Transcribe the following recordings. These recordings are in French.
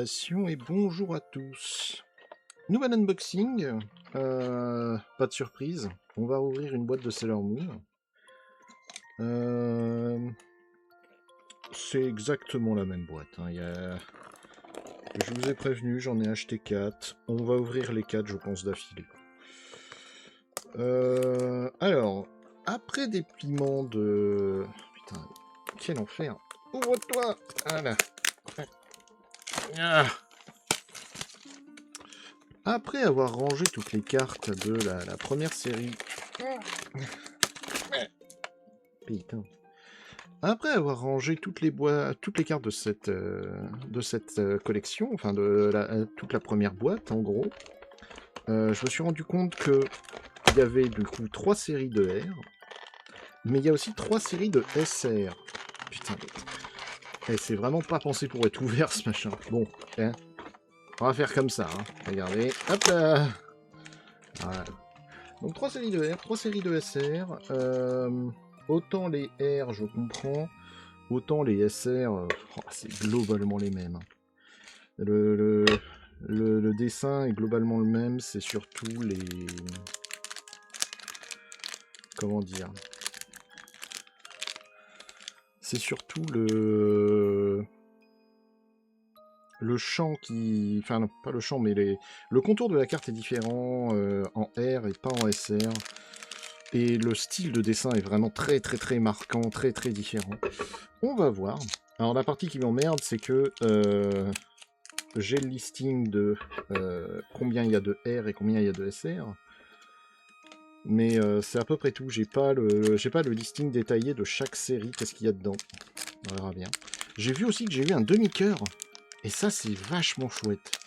Salutations et bonjour à tous. Nouvel unboxing, pas de surprise, on va ouvrir une boîte de Sailor Moon. C'est exactement la même boîte, hein. Je vous ai prévenu, j'en ai acheté 4. On va ouvrir les 4, je pense, d'affilée. Alors, après dépliement de... Putain, quel enfer. Ouvre-toi. Voilà. Ah. Après avoir rangé toutes les cartes de la première série... Putain. Après avoir rangé toutes les cartes de cette collection, enfin toute la première boîte en gros, je me suis rendu compte que il y avait du coup 3 séries de R, mais il y a aussi 3 séries de SR. Putain, c'est vraiment pas pensé pour être ouvert ce machin. Bon, hein, on va faire comme ça, hein. Regardez, hop là. Voilà. Donc 3 séries de R, 3 séries de SR. Autant les R, je comprends. Autant les SR, c'est globalement les mêmes. Le dessin est globalement le même, c'est surtout les... Comment dire? C'est surtout le champ qui... Enfin, non, pas le champ, mais le contour de la carte est différent en R et pas en SR. Et le style de dessin est vraiment très très très marquant, très très différent. On va voir. Alors la partie qui m'emmerde, c'est que j'ai le listing de combien il y a de R et combien il y a de SR. Mais c'est à peu près tout. J'ai pas le listing détaillé de chaque série, qu'est-ce qu'il y a dedans. On verra bien. J'ai vu aussi que j'ai eu un demi-cœur. Et ça, c'est vachement chouette.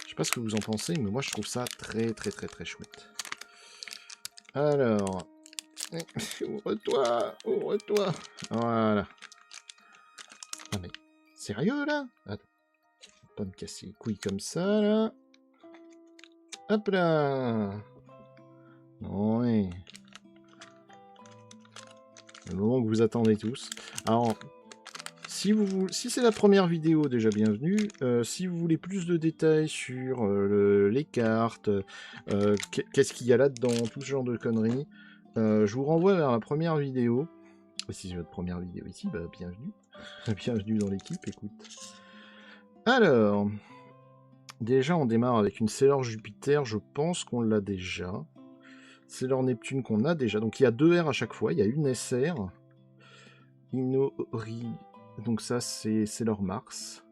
Je sais pas ce que vous en pensez, mais moi je trouve ça très très très très chouette. Alors... Ouvre-toi, ouvre-toi. Voilà. Ah mais, sérieux là? Attends. Pas me casser les couilles comme ça là. Hop là. Oui. Le moment que vous attendez tous. Alors, si c'est la première vidéo, déjà bienvenue. Si vous voulez plus de détails sur les cartes, qu'est-ce qu'il y a là-dedans, tout ce genre de conneries, je vous renvoie vers la première vidéo. Et si c'est votre première vidéo ici, bah bienvenue. Bienvenue dans l'équipe, écoute. Alors, déjà on démarre avec une Sailor Jupiter, je pense qu'on l'a déjà. Sailor Neptune qu'on a déjà, donc il y a 2 R à chaque fois, il y a une SR. Inori, donc ça c'est Sailor Mars.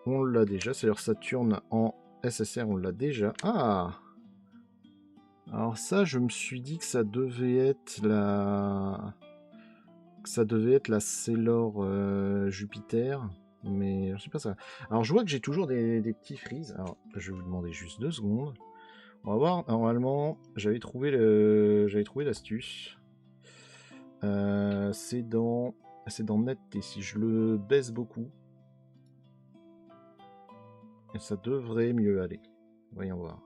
On l'a déjà, Sailor Saturne en SSR, on l'a déjà. Ah! Alors ça, je me suis dit que ça devait être la... Sailor Jupiter, mais je sais pas ça. Alors je vois que j'ai toujours des petits frises. Alors je vais vous demander juste 2 secondes. On va voir. Normalement, j'avais trouvé l'astuce. C'est dans Net, et si je le baisse beaucoup, ça devrait mieux aller. Voyons voir.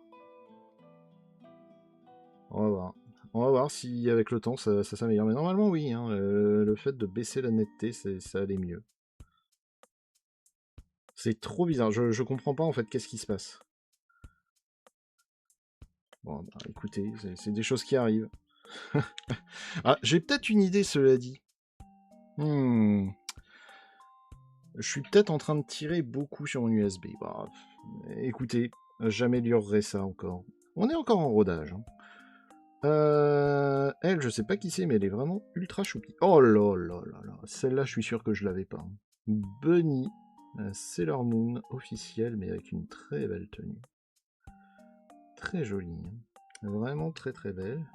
On va voir. On va voir si avec le temps ça s'améliore. Mais normalement oui, hein, le fait de baisser la netteté, ça allait mieux. C'est trop bizarre, je comprends pas en fait qu'est-ce qui se passe. Bon bah écoutez, c'est des choses qui arrivent. Ah, j'ai peut-être une idée, cela dit. Je suis peut-être en train de tirer beaucoup sur mon USB. Bah, écoutez, j'améliorerai ça encore. On est encore en rodage, hein. Elle, je sais pas qui c'est, mais elle est vraiment ultra choupie. Oh là là là là, celle-là, je suis sûr que je l'avais pas. Bunny, Sailor Moon officielle, mais avec une très belle tenue. Très jolie, hein. Vraiment très très belle.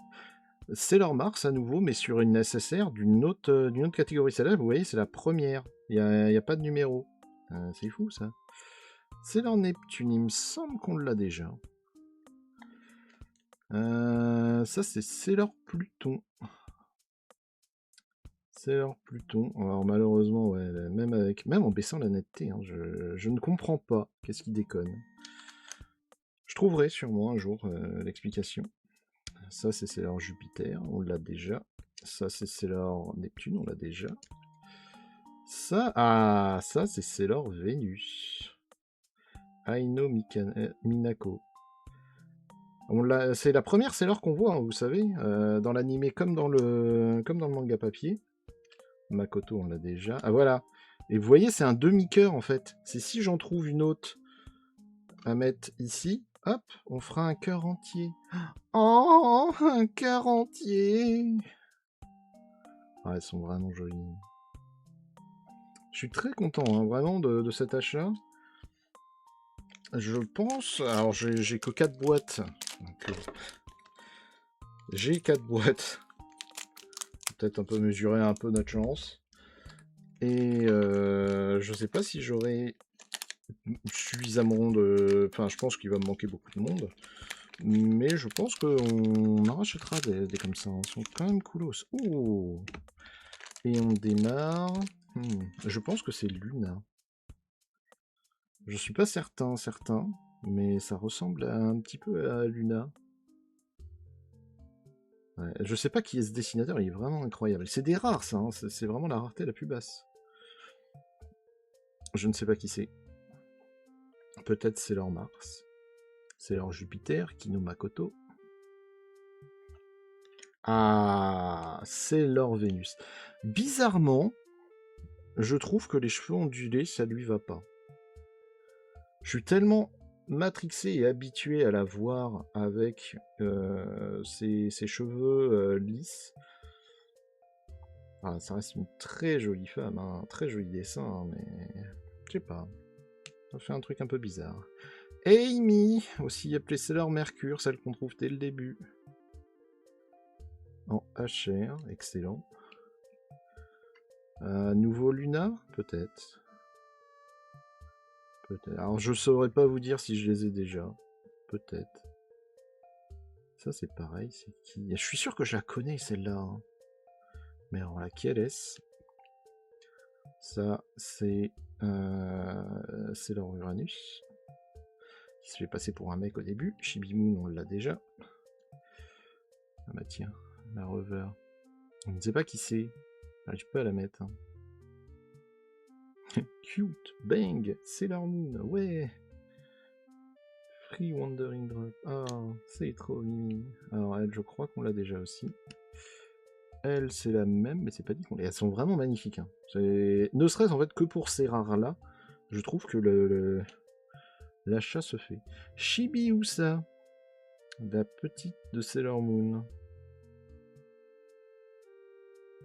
Sailor Mars à nouveau, mais sur une SSR d'une autre catégorie. Celle-là, vous voyez, c'est la première. Il n'y a pas de numéro. C'est fou ça. Sailor Neptune, il me semble qu'on l'a déjà. Ça, c'est Sailor Pluton. Sailor Pluton. Alors, malheureusement, ouais, même en baissant la netteté, hein, je ne comprends pas. Qu'est-ce qui déconne? Je trouverai sûrement un jour l'explication. Ça, c'est Sailor Jupiter. On l'a déjà. Ça, c'est Sailor Neptune. On l'a déjà. Ça, ah, ça, c'est Sailor Venus. Aino Minako. C'est la première Sailor qu'on voit, hein, vous savez, dans l'animé comme dans le manga papier. Makoto, on l'a déjà. Ah voilà. Et vous voyez, c'est un demi-cœur en fait. C'est si j'en trouve une autre à mettre ici, hop, on fera un cœur entier. Oh, un cœur entier. Ah, elles sont vraiment jolies. Je suis très content, hein, vraiment, de cet achat. Je pense... Alors, j'ai que 4 boîtes. J'ai 4 boîtes. Peut-être un peu mesurer un peu notre chance. Et je sais pas si j'aurai suffisamment de... Enfin, je pense qu'il va me manquer beaucoup de monde. Mais je pense qu'on en rachètera des comme ça. Ils sont quand même coolos. Oh. Et on démarre... Je pense que c'est Luna. Je suis pas certain, mais ça ressemble un petit peu à Luna. Ouais, je sais pas qui est ce dessinateur, il est vraiment incroyable. C'est des rares, ça, hein, c'est vraiment la rareté la plus basse. Je ne sais pas qui c'est. Peut-être c'est leur Mars. C'est leur Jupiter, Kino Makoto. Ah, c'est leur Vénus. Bizarrement, je trouve que les cheveux ondulés, ça lui va pas. Je suis tellement matrixé et habitué à la voir avec ses cheveux lisses. Ah, ça reste une très jolie femme, hein, un très joli dessin, hein, mais je sais pas. Ça fait un truc un peu bizarre. Amy, aussi appelée Sailor Mercure, celle qu'on trouve dès le début. En HR, excellent. Nouveau Luna, peut-être. Peut-être. Alors je saurais pas vous dire si je les ai déjà. Peut-être. Ça c'est pareil, c'est qui? Je suis sûr que je la connais celle-là. Hein. Mais alors laquelle est-ce? Ça c'est Sailor Uranus. Qui se fait passer pour un mec au début. Chibi-Moon on l'a déjà. Ah bah tiens, la Rover. On ne sait pas qui c'est. J'arrive pas à la mettre. Hein. Cute, bang, Sailor Moon, ouais. Free Wandering Drop. Ah, c'est trop mimi. Alors elle, je crois qu'on l'a déjà aussi. Elle, c'est la même, mais c'est pas dit qu'on les... Elles sont vraiment magnifiques. Hein. Ne serait-ce en fait que pour ces rares-là, je trouve que l'achat se fait. Chibiusa, la petite de Sailor Moon.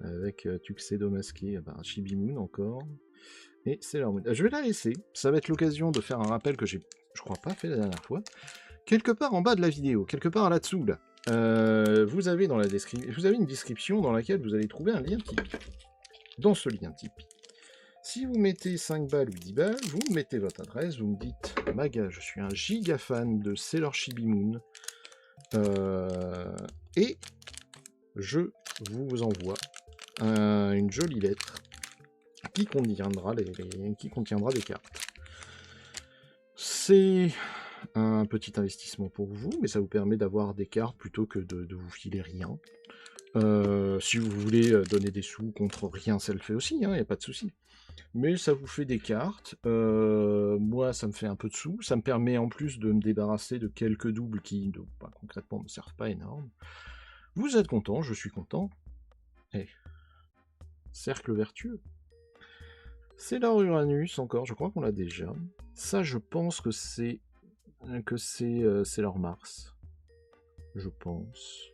Avec Tuxedo masqué, ben, Chibi Moon encore. Et Sailor Moon. Je vais la laisser. Ça va être l'occasion de faire un rappel que j'ai, je crois pas fait la dernière fois. Quelque part en bas de la vidéo, quelque part là-dessous, là, vous avez dans la description, vous avez une description dans laquelle vous allez trouver un lien Tipeee. Dans ce lien Tipeee, si vous mettez 5 balles ou 10 balles, vous mettez votre adresse, vous me dites Maga, je suis un giga fan de Sailor Chibi Moon, et je vous envoie une jolie lettre qui contiendra des cartes. C'est un petit investissement pour vous, mais ça vous permet d'avoir des cartes plutôt que de vous filer rien. Si vous voulez donner des sous contre rien, ça le fait aussi, il n'y a pas de souci. Mais ça vous fait des cartes. Moi, ça me fait un peu de sous. Ça me permet en plus de me débarrasser de quelques doubles qui, concrètement, ne me servent pas énorme. Vous êtes content, je suis content. Et cercle vertueux. Sailor Uranus, encore, je crois qu'on l'a déjà. Ça, je pense que c'est Sailor Mars. Je pense.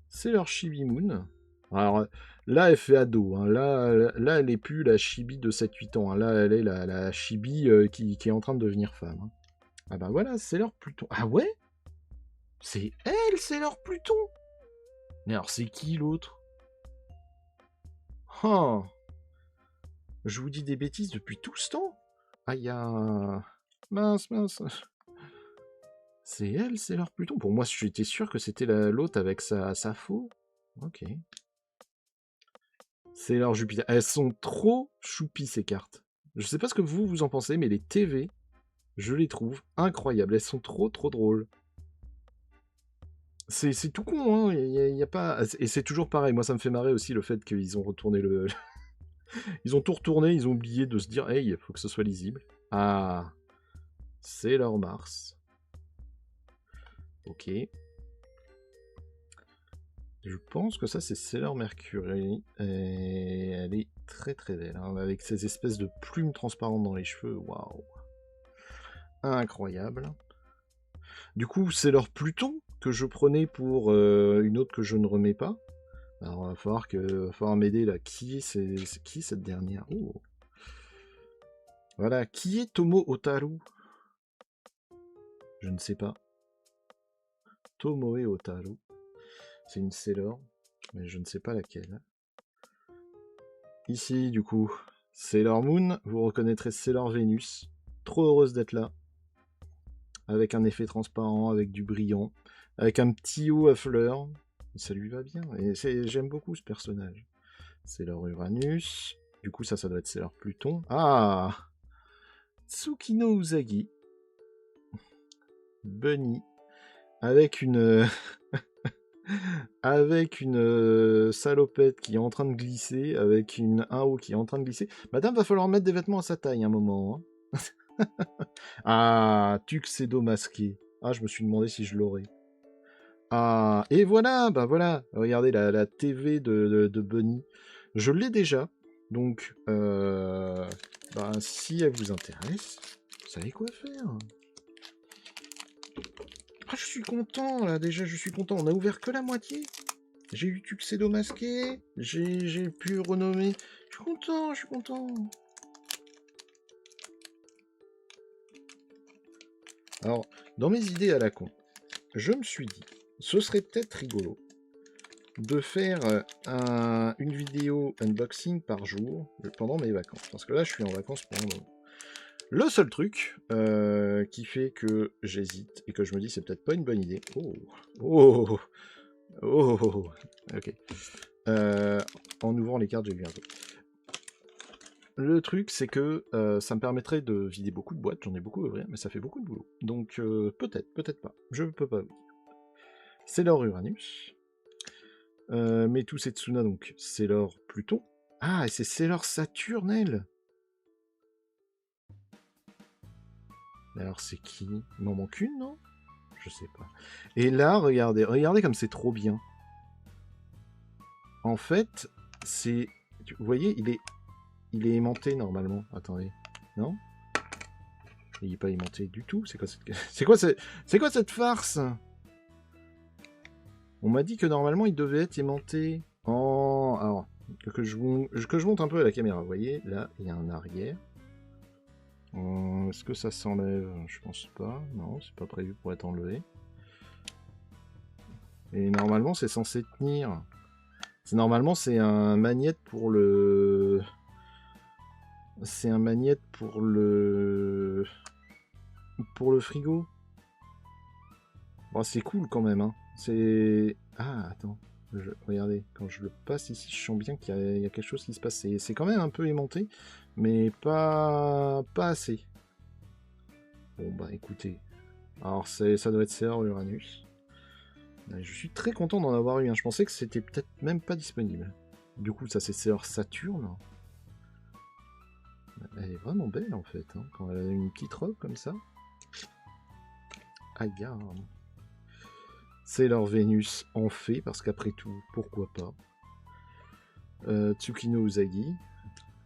Sailor Chibi Moon. Alors, là, elle fait ado. Hein. Là, elle n'est plus la Chibi de 7-8 ans. Hein. Là, elle est la Chibi qui est en train de devenir femme. Hein. Ah bah voilà, Sailor Pluton. Ah ouais? C'est elle, Sailor Pluton? Mais alors, c'est qui l'autre? Oh. Je vous dis des bêtises depuis tout ce temps? Ah, il y a... Mince. C'est elle, Sailor Pluton? Pour moi, j'étais sûr que c'était l'autre avec sa faux. Ok. Sailor Jupiter. Elles sont trop choupies, ces cartes. Je sais pas ce que vous en pensez, mais les TV, je les trouve incroyables. Elles sont trop drôles. C'est tout con, hein. Y a pas... Et c'est toujours pareil. Moi, ça me fait marrer aussi le fait qu'ils ont retourné Ils ont tout retourné, ils ont oublié de se dire, hey, il faut que ce soit lisible. Ah, c'est leur Mars. Ok. Je pense que ça, c'est Sailor Mercury. Et elle est très très belle, hein, avec ces espèces de plumes transparentes dans les cheveux. Waouh. Incroyable. Du coup, c'est leur Pluton que je prenais pour une autre que je ne remets pas. Alors, il va falloir m'aider là. Qui est cette dernière? Oh. Voilà. Qui est Tomo Otaru? Je ne sais pas. Tomoe Otaru. C'est une Sailor, mais je ne sais pas laquelle. Ici, du coup, Sailor Moon. Vous reconnaîtrez Sailor Vénus. Trop heureuse d'être là. Avec un effet transparent, avec du brillant, avec un petit haut à fleurs. Ça lui va bien. Et j'aime beaucoup ce personnage. Sailor Uranus. Du coup, ça doit être Sailor Pluton. Ah, Tsukino Usagi. Bunny. Avec une... avec une salopette qui est en train de glisser, avec un haut qui est en train de glisser. Madame, va falloir mettre des vêtements à sa taille un moment. Hein. Ah, tuxedo masqué. Ah, je me suis demandé si je l'aurais. Ah, et voilà, bah voilà. Regardez la TV de Bunny. Je l'ai déjà. Donc, bah, si elle vous intéresse, vous savez quoi faire. Ah, je suis content, là, déjà, je suis content. On a ouvert que la moitié. J'ai eu Tuxedo masqué. J'ai pu renommer. Je suis content, je suis content. Alors, dans mes idées à la con, je me suis dit, ce serait peut-être rigolo de faire une vidéo unboxing par jour pendant mes vacances. Parce que là, je suis en vacances pour un moment. Le seul truc qui fait que j'hésite et que je me dis c'est peut-être pas une bonne idée. Oh, oh, oh, oh. Ok. En ouvrant les cartes, j'ai vu un peu. Le truc, c'est que ça me permettrait de vider beaucoup de boîtes. J'en ai beaucoup à ouvrir, mais ça fait beaucoup de boulot. Donc peut-être, peut-être pas. Je peux pas vous dire. C'est leur Uranus. Metu Setsuna, donc c'est leur Pluton. Ah, et c'est leur Saturne, elle. Alors c'est qui? Il m'en manque une, non? Je sais pas. Et là, regardez, regardez comme c'est trop bien. En fait, c'est... Vous voyez, il est aimanté normalement. Attendez. Non? Il n'est pas aimanté du tout. C'est quoi cette farce? On m'a dit que normalement il devait être aimanté. Oh, alors, que je monte un peu à la caméra. Vous voyez, là, il y a un arrière. Est-ce que ça s'enlève? Je pense pas. Non, c'est pas prévu pour être enlevé. Et normalement, c'est censé tenir. Normalement, c'est un magnète pour le... C'est un magnète pour le... Pour le frigo. Bon, c'est cool quand même, hein. C'est... Ah, attends. Regardez, quand je le passe ici, je sens bien qu'il y a quelque chose qui se passe. C'est quand même un peu aimanté, mais pas assez. Bon, bah écoutez. Alors, ça doit être Sailor Uranus. Je suis très content d'en avoir eu un. Je pensais que c'était peut-être même pas disponible. Du coup, ça c'est Sailor Saturne. Elle est vraiment belle en fait, hein, quand elle a une petite robe comme ça. Ah, garde. Sailor Vénus en fait, parce qu'après tout, pourquoi pas. Tsukino Usagi,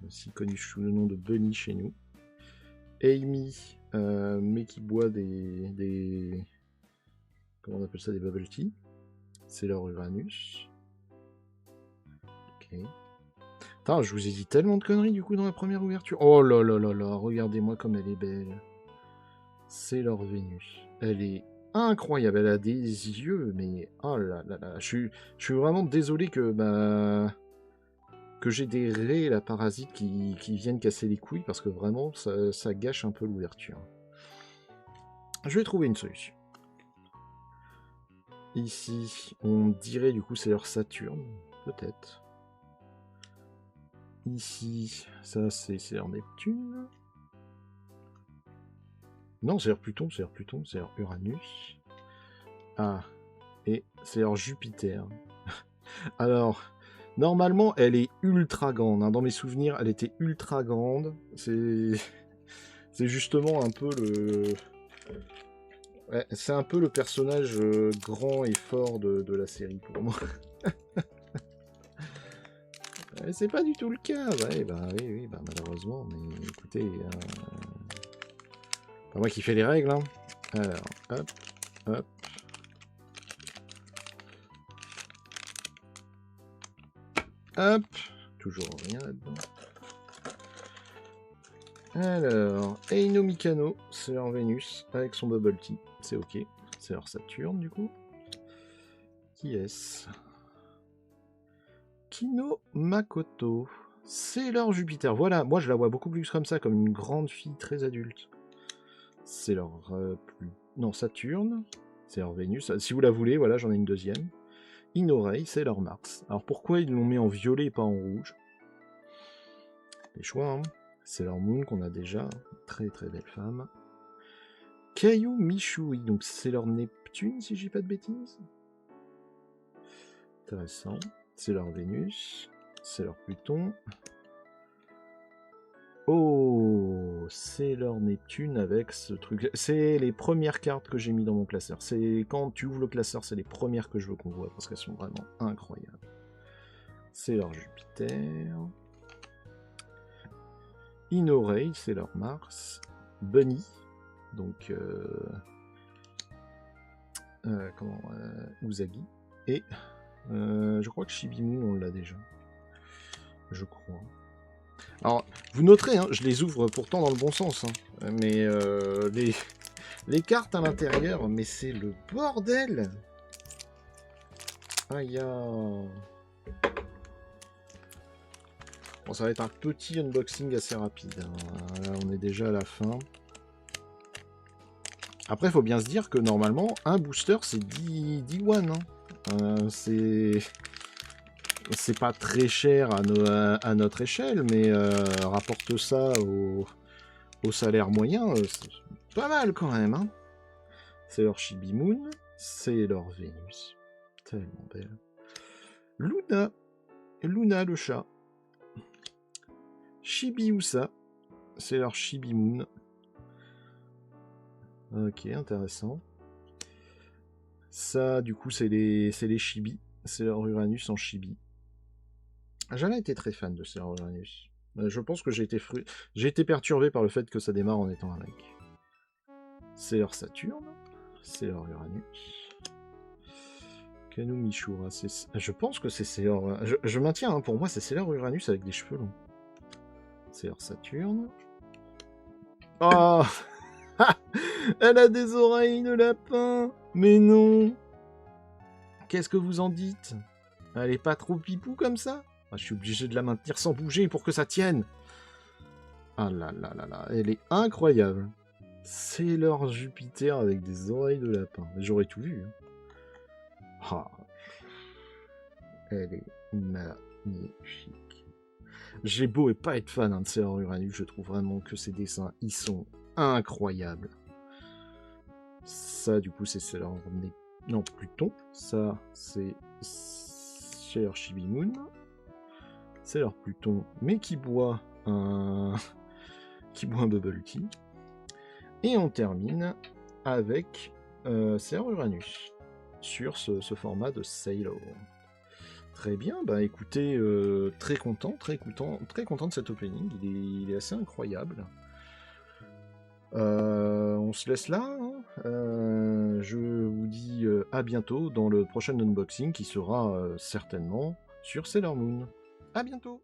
aussi connu sous le nom de Bunny chez nous. Amy, mais qui boit des... Comment on appelle ça? Des bubble tea. Sailor Uranus. Ok. Putain, je vous ai dit tellement de conneries du coup dans la première ouverture. Oh là là là là, regardez-moi comme elle est belle. Sailor Vénus. Elle est incroyable, elle a des yeux, mais oh là là là. Je suis vraiment désolé que j'ai des raies, la parasite, qui viennent casser les couilles, parce que vraiment, ça gâche un peu l'ouverture. Je vais trouver une solution. Ici, on dirait du coup c'est leur Saturne, peut-être. Ici, ça c'est leur Neptune. Non, c'est leur Pluton, c'est leur Uranus. Ah, et c'est leur Jupiter. Alors, Normalement, elle est ultra grande. Hein. Dans mes souvenirs, elle était ultra grande. C'est justement un peu le... Ouais, c'est un peu le personnage grand et fort de la série pour moi. C'est pas du tout le cas. Ouais, bah oui, bah malheureusement. Mais écoutez, pas moi qui fais les règles. Hein. Alors, hop, hop. Hop, toujours rien là-dedans. Alors, Eino Mikano, c'est leur Vénus, avec son Bubble Tea, c'est ok. C'est leur Saturne, du coup. Qui est-ce? Kino Makoto, c'est leur Jupiter. Voilà, moi je la vois beaucoup plus comme ça, comme une grande fille très adulte. C'est leur non, Saturne, c'est leur Vénus. Si vous la voulez, voilà, j'en ai une deuxième. Inorei, c'est leur Mars. Alors pourquoi ils l'ont mis en violet et pas en rouge? Les choix, hein. C'est leur Moon qu'on a déjà. Très très belle femme. Kayu Mishui, donc c'est leur Neptune si je dis pas de bêtises. Intéressant. C'est leur Vénus. C'est leur Pluton. Oh, c'est leur Neptune avec ce truc. C'est les premières cartes que j'ai mis dans mon classeur. C'est quand tu ouvres le classeur, c'est les premières que je veux qu'on voit parce qu'elles sont vraiment incroyables. C'est leur Jupiter. Inorei, c'est leur Mars. Bunny, donc Usagi. Et je crois que Shibimu, on l'a déjà. Je crois. Alors, vous noterez, hein, je les ouvre pourtant dans le bon sens. Hein, mais les cartes à l'intérieur, mais c'est le bordel. Aïe. Bon, ça va être un petit unboxing assez rapide. Hein. Là, on est déjà à la fin. Après, il faut bien se dire que normalement, un booster, c'est 10 won. Hein. C'est pas très cher à notre échelle, mais rapporte ça au salaire moyen, c'est pas mal quand même. Hein. C'est leur Chibi Moon, c'est leur Vénus. Tellement belle. Luna le chat. Chibiusa, c'est leur Chibi Moon. Ok, intéressant. Ça, du coup, c'est les Chibi. C'est leur Uranus en Chibi. J'ai jamais été très fan de ces Uranus. Je pense que j'ai été perturbé par le fait que ça démarre en étant un mec. C'est leur Saturne. C'est leur Uranus. Kanu Mishura. Je pense que c'est leur... Je maintiens, hein, pour moi, c'est leur Uranus avec des cheveux longs. C'est leur Saturne. Oh. Elle a des oreilles de lapin. Mais non. Qu'est-ce que vous en dites? Elle est pas trop pipou comme ça? Ah, je suis obligé de la maintenir sans bouger pour que ça tienne. Ah là là là là, elle est incroyable. C'est leur Jupiter avec des oreilles de lapin. J'aurais tout vu. Hein. Ah. Elle est magnifique. J'ai beau et pas être fan de Sailor Uranus, je trouve vraiment que ces dessins, ils sont incroyables. Ça, du coup, c'est Sailor... Non, Pluton. Ça, c'est Sailor Chibi Moon. C'est leur Pluton, mais qui boit un Bubble Tea. Et on termine avec Sailor Uranus sur ce format de Sailor. Très bien, bah écoutez, très content de cet opening, il est assez incroyable. On se laisse là, hein. Je vous dis à bientôt dans le prochain unboxing qui sera certainement sur Sailor Moon. À bientôt!